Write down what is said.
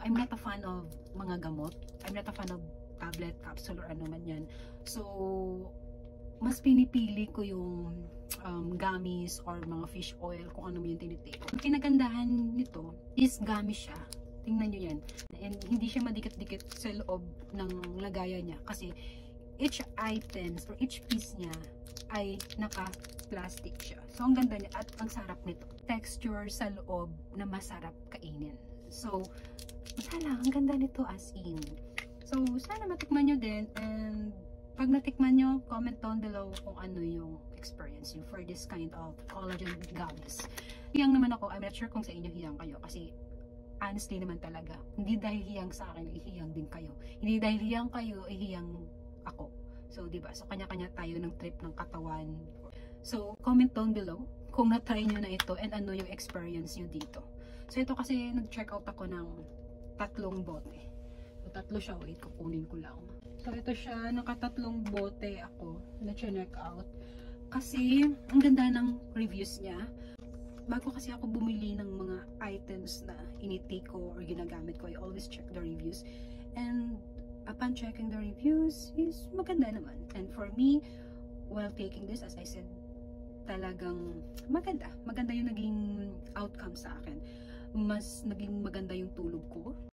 I'm not a fan of mga gamot. I'm not a fan of tablet, capsule, or ano man yan. So, mas pinipili ko yung gummies or mga fish oil, kung ano yung tinitake. Ang kinagandahan nito is gummy siya. Tingnan nyo yan. And hindi siya madikit-dikit sa loob ng lagayan niya. Kasi each items or each piece niya ay naka-plastic siya. So, ang ganda niya at ang sarap nito. Texture sa loob na masarap kainin. So, masala, ang ganda nito as in. So, sana matikman nyo din. And pag natikman nyo, comment down below kung ano yung experience nyo for this kind of collagen gummies. Hiyang naman ako. I'm not sure kung sa inyo hiyang kayo. Kasi, honestly naman talaga, hindi dahil hiyang sa akin, ihiyang din kayo. Hindi dahil hiyang kayo, ihiyang ako. So, diba? So, kanya-kanya tayo ng trip ng katawan. So, comment down below kung na-try nyo na ito and ano yung experience nyo dito. So, ito kasi nag-check out ako ng 3 bote. So, 3 siya. Wait, kukunin ko lang. So, ito siya. Naka-3 bote ako na-check out. Kasi, ang ganda ng reviews niya. Bago kasi ako bumili ng mga items na initake ko or ginagamit ko, I always check the reviews. And, upon checking the reviews, is maganda naman. And for me, while taking this, as I said, talagang maganda. Maganda yung naging outcome sa akin. Mas naging maganda yung tulog ko.